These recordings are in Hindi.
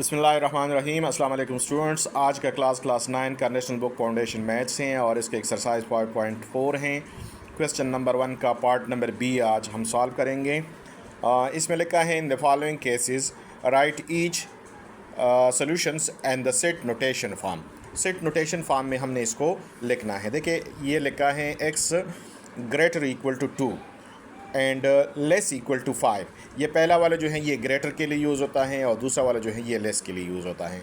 बिस्मिल्लाहिर्रहमानिर्रहीम। अस्सलाम वालेकुम स्टूडेंट्स। आज का क्लास 9 का नेशनल बुक फाउंडेशन मैथ्स हैं और इसके एक्सरसाइज 5.4 हैं। क्वेश्चन नंबर 1 का पार्ट नंबर बी आज हम सॉल्व करेंगे। इसमें लिखा है in the following cases right each solutions and the set notation form. Set notation form में हमने इसको लिखना है। देखिए ये लिखा है x greater equal to 2 and less equal to 5। ये पहला वाला जो है ये ग्रेटर के लिए यूज़ होता है और दूसरा वाला जो है ये लेस के लिए यूज़ होता है।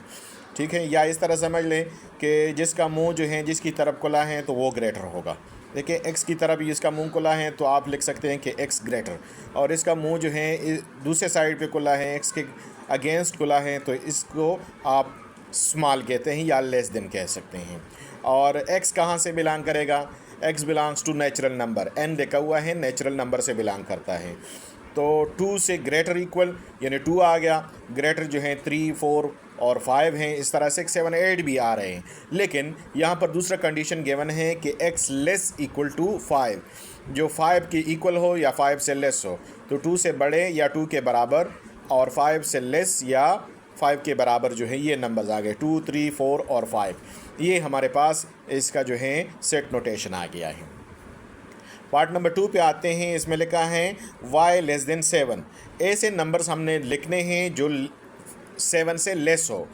ठीक है, या इस तरह समझ लें कि जिसका मुंह जो है जिसकी तरफ खुला है तो वो ग्रेटर होगा। देखिए x की तरफ इसका मुंह खुला है तो आप लिख सकते हैं कि x ग्रेटर, और इसका मुंह जो है दूसरे साइड पे खुला है, x के अगेंस्ट खुला है, तो इसको आप स्मॉल कहते हैं या लेस देन कह सकते हैं। और x कहाँ से बिलोंग करेगा? x belongs to natural number. n देखा हुआ है नेचुरल नंबर से बिलोंग करता है। तो 2 से ग्रेटर इक्वल यानी 2 आ गया, ग्रेटर जो है 3, 4 और 5 हैं। इस तरह 6, 7, 8 भी आ रहे हैं, लेकिन यहाँ पर दूसरा कंडीशन गिवन है कि x लेस इक्वल टू 5, जो 5 के इक्वल हो या 5 से लेस हो। तो 2 से बड़े या 2 के बराबर और 5 से लेस या 5 के बराबर जो है ये नंबर्स आ गए, 2, 3, 4 और 5। ये हमारे पास इसका जो है सेट नोटेशन आ गया है। पार्ट नंबर 2 पे आते हैं। इसमें लिखा है y लेस देन 7। ऐसे नंबर्स हमने लिखने हैं जो 7 से लेस हो।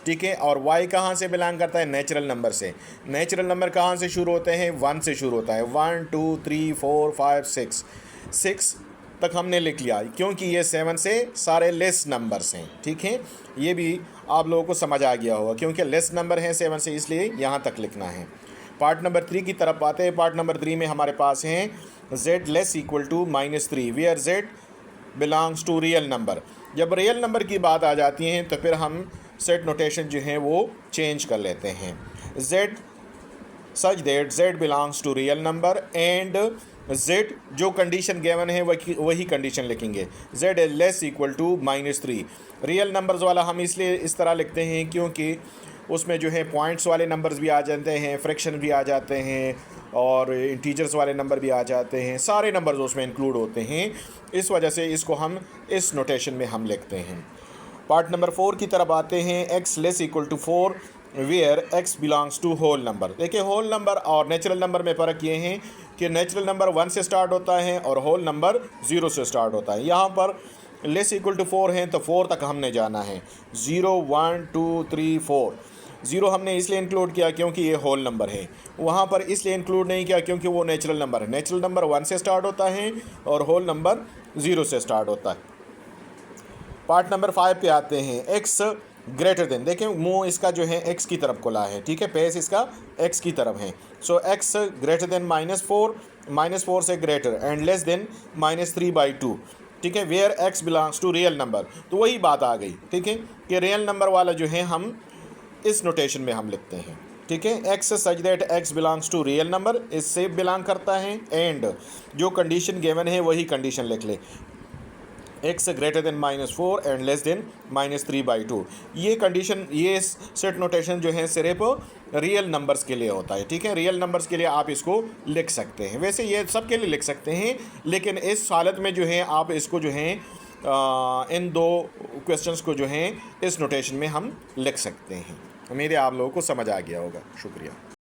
ठीक है, और y कहाँ से बिलोंग करता है? नेचुरल नंबर से। नेचुरल नंबर कहाँ से शुरू होते हैं? 1 से शुरू होता है। 1, 2, 3, 4, 5, 6 तक हमने लिख लिया, क्योंकि ये 7 से सारे लेस नंबर्स हैं। ठीक है, ये भी आप लोगों को समझ आ गया होगा, क्योंकि लेस नंबर हैं 7 से, इसलिए यहाँ तक लिखना है। पार्ट नंबर 3 की तरफ आते हैं। पार्ट नंबर 3 में हमारे पास हैं z less equal to -3 where z belongs to real number. जब रियल नंबर की बात आ जाती है तो फिर हम सेट नोटेशन जो है वो चेंज कर लेते हैं। z such that z belongs to real number and z जो कंडीशन गिवन है वही कंडीशन लिखेंगे। z is less equal to -3। Real numbers वाला हम इसलिए इस तरह लिखते हैं क्योंकि उसमें जो है पॉइंट्स वाले नंबर्स भी आ जाते हैं, फ्रैक्शन भी आ जाते हैं और इंटीजर्स वाले नंबर भी आ जाते हैं, सारे नंबर्स उसमें इंक्लूड होते हैं। इस वजह से इसको हम इस नोटेशन में हम लिखते हैं। पार्ट नंबर 4 की तरफ आते हैं। x less equal to 4 where x belongs to whole number. देखिए होल नंबर और नेचुरल नंबर में फ़र्क ये है कि नेचुरल नंबर 1 से स्टार्ट होता है और होल नंबर 0 से स्टार्ट होता है। यहाँ पर लेस इक्वल टू 4 है तो 4 तक हमने जाना है। 0, 1, 2, 3, 4। 0 हमने इसलिए इंक्लूड किया क्योंकि ये होल नंबर है। वहाँ पर इसलिए इंक्लूड नहीं किया क्योंकि वो नेचुरल नंबर है। नेचुरल नंबर 1 से स्टार्ट होता है और होल नंबर 0 से स्टार्ट होता है। पार्ट नंबर 5 पे आते हैं। x ग्रेटर देन, देखें मुंह इसका जो है x की तरफ खुला है। ठीक है, फेस इसका x की तरफ है। सो x ग्रेटर देन -4 से ग्रेटर एंड लेस देन -3/2। ठीक है, where x belongs to real number. तो वही बात आ गई। ठीक है, कि रियल नंबर वाला जो है हम इस नोटेशन में हम लिखते हैं। ठीक है, x such that x belongs to real number, इससे बिलोंग करता है, एंड जो कंडीशन गिवन है वही कंडीशन लिख ले। x greater than -4 and less than -3/2। ये कंडीशन, ये सेट नोटेशन जो है सिर्फ रियल नंबर्स के लिए होता है। ठीक है, रियल नंबर्स के लिए आप इसको लिख सकते हैं। वैसे ये सब के लिए लिख सकते हैं, लेकिन इस हालत में जो है आप इसको जो है इन 2 क्वेश्चंस को जो है इस नोटेशन में हम लिख सकते हैं। उम्मीद है आप लोगों को समझ आ गया होगा। शुक्रिया।